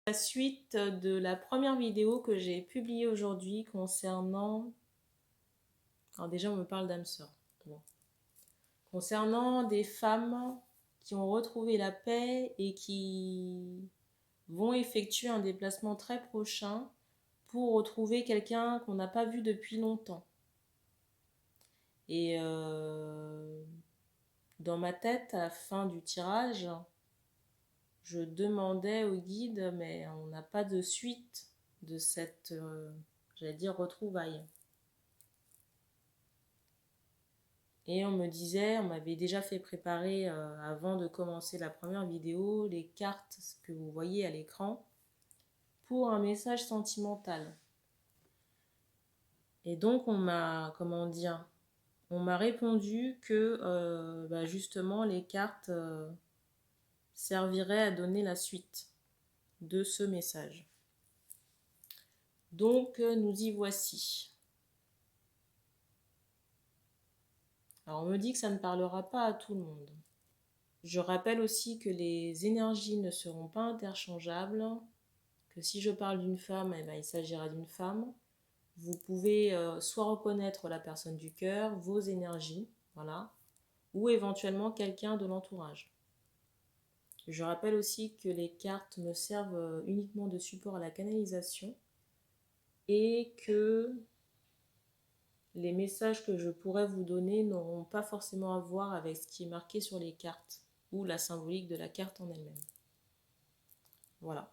La suite de la première vidéo que j'ai publiée aujourd'hui concernant... Alors déjà, on me parle d'âme sœur. Bon. Concernant des femmes qui ont retrouvé la paix et qui vont effectuer un déplacement très prochain pour retrouver quelqu'un qu'on n'a pas vu depuis longtemps. Et dans ma tête, à la fin du tirage, je demandais au guide, mais on n'a pas de suite de cette, j'allais dire, retrouvaille. Et on me disait, on m'avait déjà fait préparer avant de commencer la première vidéo, les cartes que vous voyez à l'écran pour un message sentimental. Et donc on m'a, comment dire, on m'a répondu que justement les cartes servirait à donner la suite de ce message. Donc nous y voici. Alors on me dit que ça ne parlera pas à tout le monde. Je rappelle aussi que les énergies ne seront pas interchangeables, que si je parle d'une femme, eh ben, il s'agira d'une femme. Vous pouvez soit reconnaître la personne du cœur, vos énergies, voilà, ou éventuellement quelqu'un de l'entourage. Je rappelle aussi que les cartes me servent uniquement de support à la canalisation et que les messages que je pourrais vous donner n'auront pas forcément à voir avec ce qui est marqué sur les cartes ou la symbolique de la carte en elle-même. Voilà.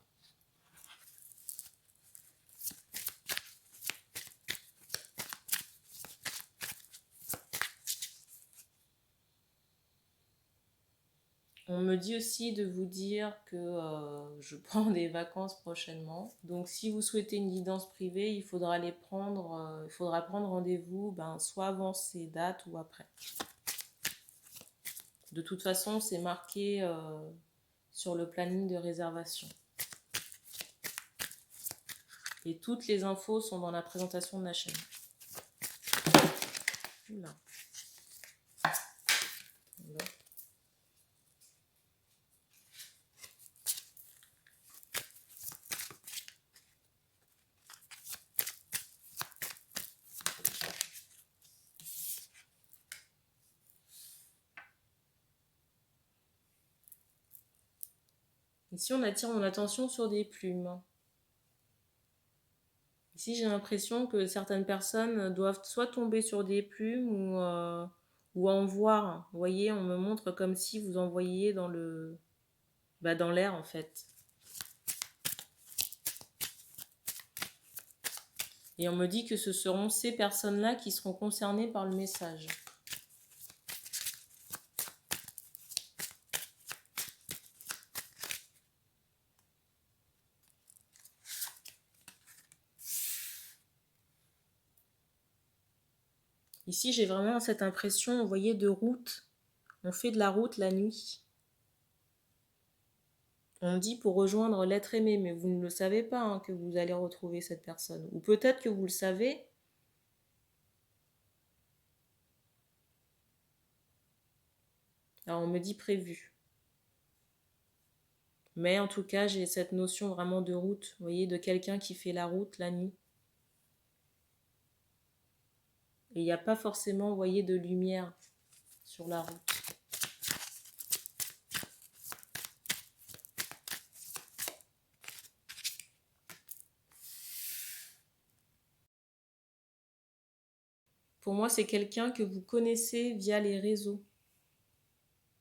On me dit aussi de vous dire que je prends des vacances prochainement. Donc si vous souhaitez une guidance privée, il faudra prendre rendez-vous soit avant ces dates ou après. De toute façon, c'est marqué sur le planning de réservation. Et toutes les infos sont dans la présentation de la chaîne. Oula. Voilà. Ici, on attire mon attention sur des plumes. Ici, j'ai l'impression que certaines personnes doivent soit tomber sur des plumes ou en voir. Vous voyez, on me montre comme si vous envoyiez dans dans l'air en fait. Et on me dit que ce seront ces personnes-là qui seront concernées par le message. Ici, j'ai vraiment cette impression, vous voyez, de route. On fait de la route la nuit. On dit pour rejoindre l'être aimé, mais vous ne le savez pas hein, que vous allez retrouver cette personne. Ou peut-être que vous le savez. Alors on me dit prévu. Mais en tout cas, j'ai cette notion vraiment de route, vous voyez, de quelqu'un qui fait la route la nuit. Et il n'y a pas forcément, vous voyez, de lumière sur la route. Pour moi, c'est quelqu'un que vous connaissez via les réseaux.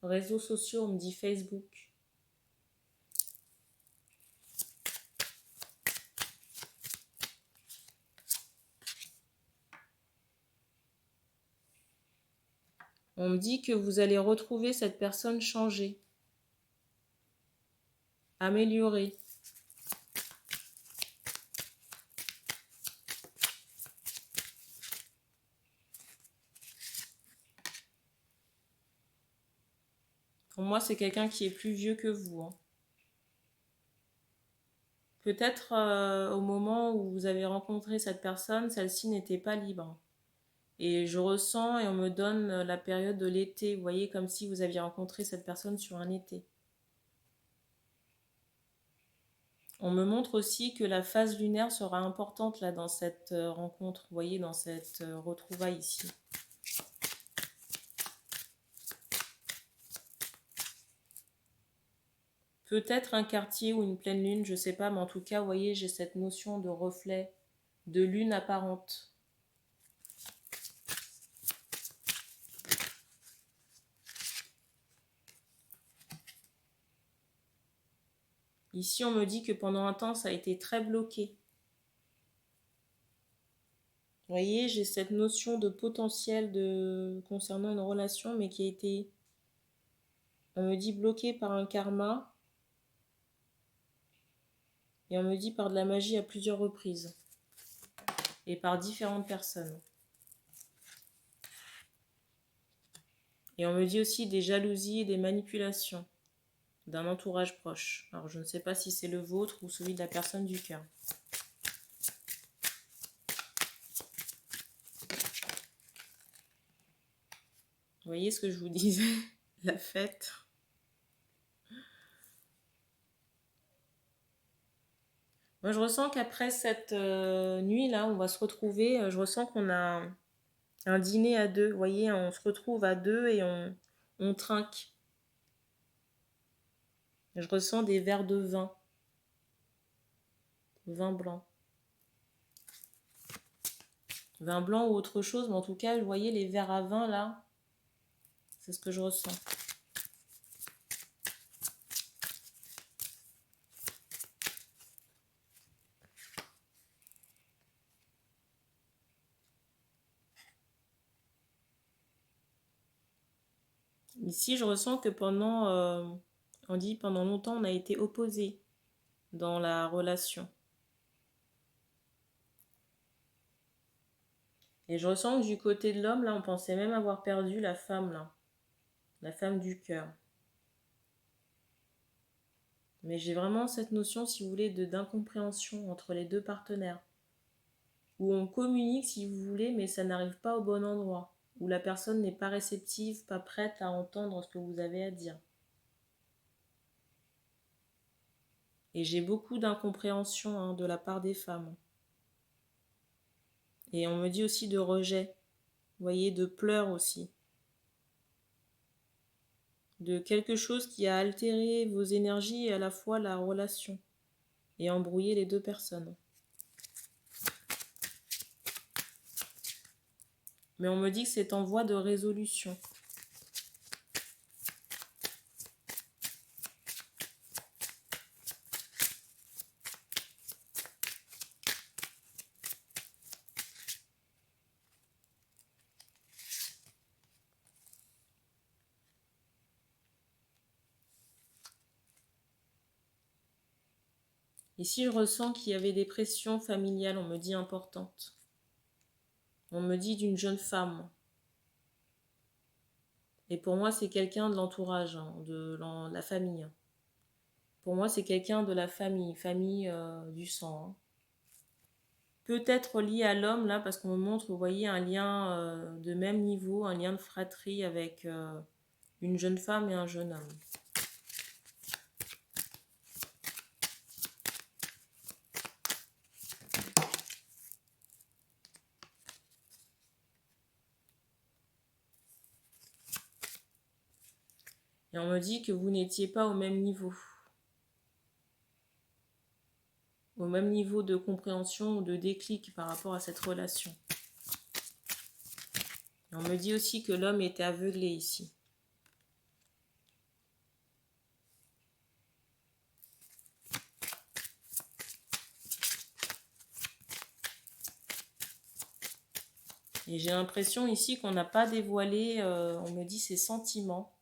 Réseaux sociaux, on me dit Facebook. On me dit que vous allez retrouver cette personne changée, améliorée. Pour moi, c'est quelqu'un qui est plus vieux que vous. Hein. Peut-être au moment où vous avez rencontré cette personne, celle-ci n'était pas libre. Et je ressens et on me donne la période de l'été. Vous voyez, comme si vous aviez rencontré cette personne sur un été. On me montre aussi que la phase lunaire sera importante là dans cette rencontre, vous voyez, dans cette retrouvaille ici. Peut-être un quartier ou une pleine lune, je ne sais pas, mais en tout cas, vous voyez, j'ai cette notion de reflet, de lune apparente. Ici, on me dit que pendant un temps, ça a été très bloqué. Vous voyez, j'ai cette notion de potentiel concernant une relation, mais qui a été, on me dit, bloqué par un karma. Et on me dit par de la magie à plusieurs reprises. Et par différentes personnes. Et on me dit aussi des jalousies et des manipulations d'un entourage proche. Alors je ne sais pas si c'est le vôtre ou celui de la personne du cœur. Vous voyez ce que je vous disais? La fête. Moi je ressens qu'après cette nuit-là, on va se retrouver. Je ressens qu'on a un dîner à deux. Vous voyez, on se retrouve à deux et on trinque. Je ressens des verres de vin. Vin blanc. Vin blanc ou autre chose, mais en tout cas, vous voyez les verres à vin là, c'est ce que je ressens. Ici, je ressens que on dit pendant longtemps, on a été opposés dans la relation. Et je ressens que du côté de l'homme, là, on pensait même avoir perdu la femme, là. La femme du cœur. Mais j'ai vraiment cette notion, si vous voulez, d'incompréhension entre les deux partenaires. Où on communique, si vous voulez, mais ça n'arrive pas au bon endroit. Où la personne n'est pas réceptive, pas prête à entendre ce que vous avez à dire. Et j'ai beaucoup d'incompréhension de la part des femmes. Et on me dit aussi de rejet. Vous voyez, de pleurs aussi. De quelque chose qui a altéré vos énergies et à la fois la relation. Et embrouillé les deux personnes. Mais on me dit que c'est en voie de résolution. Ici, je ressens qu'il y avait des pressions familiales, on me dit importantes. On me dit d'une jeune femme. Et pour moi, c'est quelqu'un de l'entourage, de la famille. Pour moi, c'est quelqu'un de la famille du sang. Peut-être lié à l'homme, là, parce qu'on me montre, vous voyez, un lien de même niveau, un lien de fratrie avec une jeune femme et un jeune homme. Et on me dit que vous n'étiez pas au même niveau. Au même niveau de compréhension ou de déclic par rapport à cette relation. Et on me dit aussi que l'homme était aveuglé ici. Et j'ai l'impression ici qu'on n'a pas dévoilé, on me dit, ses sentiments.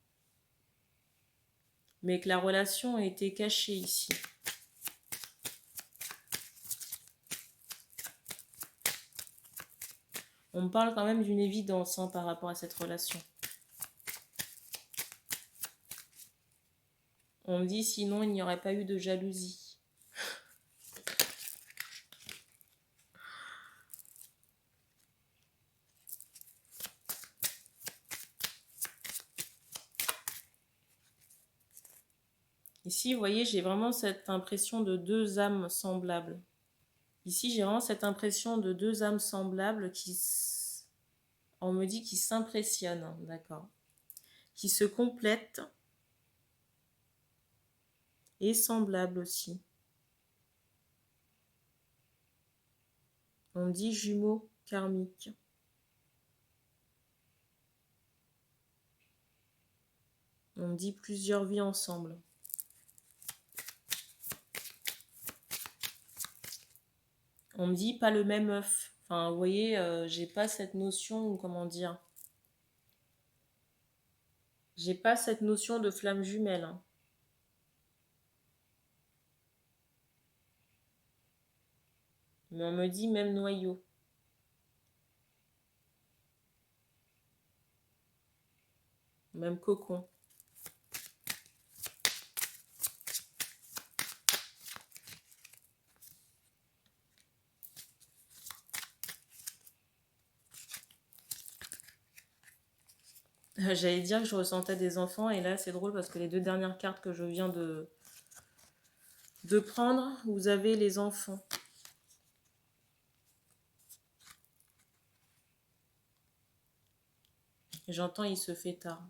Mais que la relation a été cachée ici. On me parle quand même d'une évidence par rapport à cette relation. On me dit sinon il n'y aurait pas eu de jalousie. Ici, vous voyez, j'ai vraiment cette impression de deux âmes semblables. Ici, j'ai vraiment cette impression de deux âmes semblables on me dit, qui s'impressionnent, hein, d'accord, qui se complètent et semblables aussi. On me dit jumeaux karmiques. On me dit plusieurs vies ensemble. On me dit pas le même œuf. Enfin, vous voyez, j'ai pas cette notion, comment dire, j'ai pas cette notion de flamme jumelle, hein. Mais on me dit même noyau. Même cocon. J'allais dire que je ressentais des enfants, et là c'est drôle parce que les deux dernières cartes que je viens de prendre, vous avez les enfants. J'entends il se fait tard.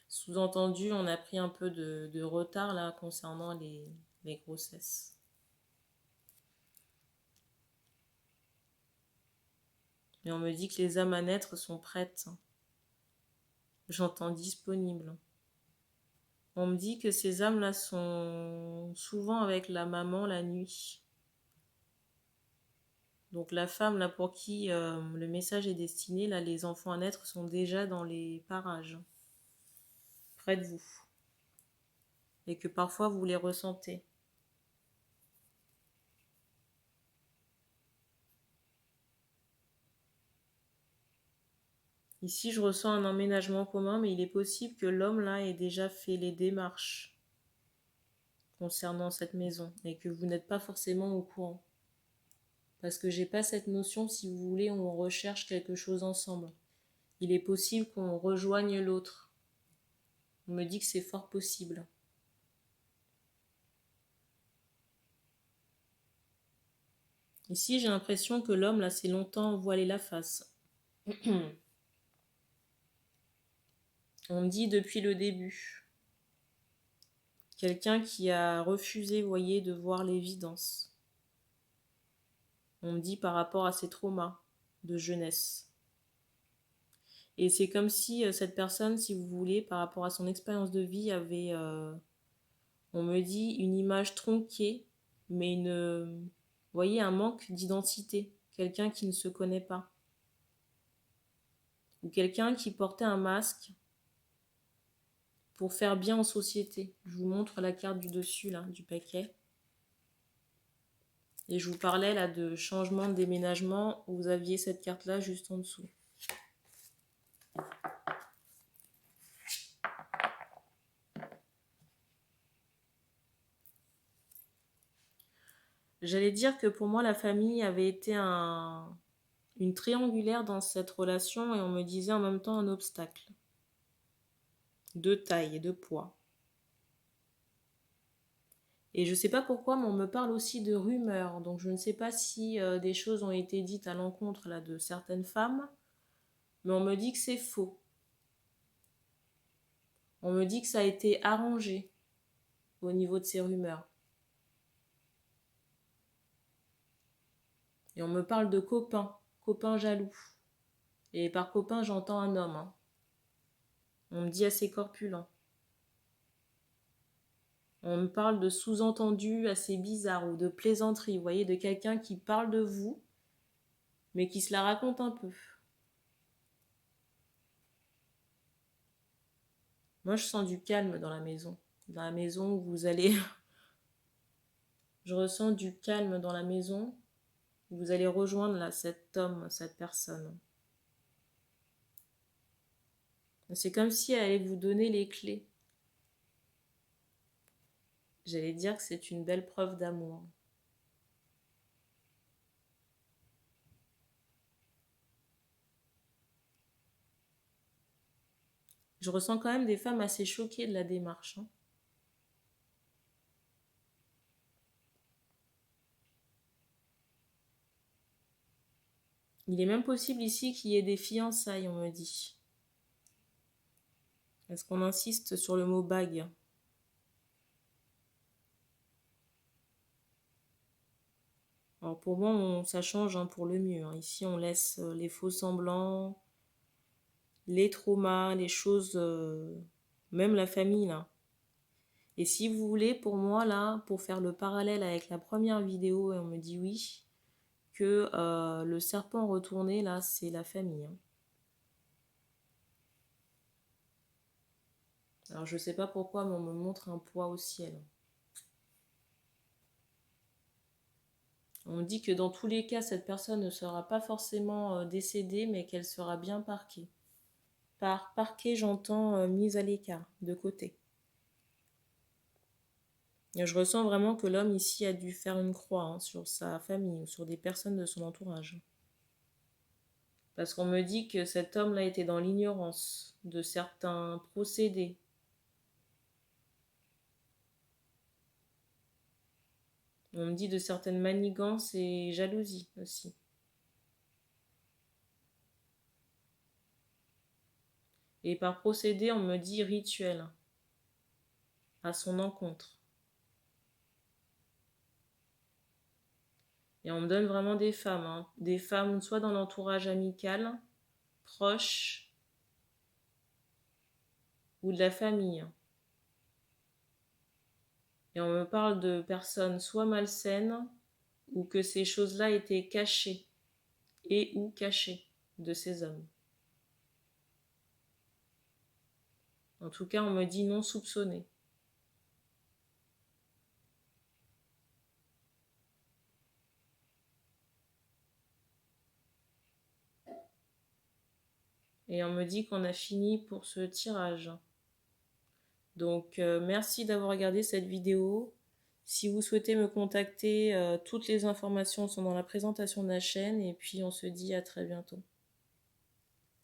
Sous-entendu, on a pris un peu de retard là concernant les grossesses. Mais on me dit que les âmes à naître sont prêtes. J'entends disponible. On me dit que ces âmes-là sont souvent avec la maman la nuit. Donc la femme là pour qui le message est destiné, là les enfants à naître sont déjà dans les parages, près de vous. Et que parfois vous les ressentez. Ici, je ressens un emménagement commun, mais il est possible que l'homme là ait déjà fait les démarches concernant cette maison et que vous n'êtes pas forcément au courant. Parce que j'ai pas cette notion, si vous voulez, on recherche quelque chose ensemble. Il est possible qu'on rejoigne l'autre. On me dit que c'est fort possible. Ici, j'ai l'impression que l'homme là s'est longtemps voilé la face. On me dit depuis le début. Quelqu'un qui a refusé, vous voyez, de voir l'évidence. On me dit par rapport à ses traumas de jeunesse. Et c'est comme si cette personne, si vous voulez, par rapport à son expérience de vie, avait, on me dit, une image tronquée, mais vous voyez, un manque d'identité. Quelqu'un qui ne se connaît pas. Ou quelqu'un qui portait un masque pour faire bien en société. Je vous montre la carte du dessus, là, du paquet. Et je vous parlais là de changement de déménagement. Vous aviez cette carte-là juste en dessous. J'allais dire que pour moi, la famille avait été une triangulaire dans cette relation et on me disait en même temps un obstacle. De taille et de poids. Et je ne sais pas pourquoi, mais on me parle aussi de rumeurs. Donc je ne sais pas si des choses ont été dites à l'encontre là, de certaines femmes, mais on me dit que c'est faux. On me dit que ça a été arrangé au niveau de ces rumeurs. Et on me parle de copains jaloux. Et par copain, j'entends un homme. Hein. On me dit assez corpulent. On me parle de sous-entendus assez bizarres ou de plaisanteries, vous voyez, de quelqu'un qui parle de vous, mais qui se la raconte un peu. Moi, je sens du calme dans la maison. Dans la maison où vous allez... je ressens du calme dans la maison où vous allez rejoindre là, cet homme, cette personne. C'est comme si elle allait vous donner les clés. J'allais dire que c'est une belle preuve d'amour. Je ressens quand même des femmes assez choquées de la démarche. Hein. Il est même possible ici qu'il y ait des fiançailles, on me dit. Est-ce qu'on insiste sur le mot bague? Alors pour moi, ça change hein, pour le mieux. Hein. Ici, on laisse les faux semblants, les traumas, les choses, même la famille là. Et si vous voulez, pour moi là, pour faire le parallèle avec la première vidéo, et on me dit oui, que le serpent retourné là, c'est la famille. Hein. Alors je sais pas pourquoi, mais on me montre un poids au ciel. On me dit que dans tous les cas, cette personne ne sera pas forcément décédée, mais qu'elle sera bien parquée. Par parquée, j'entends mise à l'écart, de côté. Et je ressens vraiment que l'homme ici a dû faire une croix hein, sur sa famille ou sur des personnes de son entourage. Parce qu'on me dit que cet homme-là était dans l'ignorance de certains procédés. On me dit de certaines manigances et jalousies aussi. Et par procédé, on me dit rituel à son encontre. Et on me donne vraiment des femmes. Hein. Des femmes soit dans l'entourage amical, proche, ou de la famille. Et on me parle de personnes soit malsaines, ou que ces choses-là étaient cachées, et ou cachées de ces hommes. En tout cas, on me dit non soupçonné. Et on me dit qu'on a fini pour ce tirage. Donc, merci d'avoir regardé cette vidéo. Si vous souhaitez me contacter, toutes les informations sont dans la présentation de la chaîne. Et puis, on se dit à très bientôt.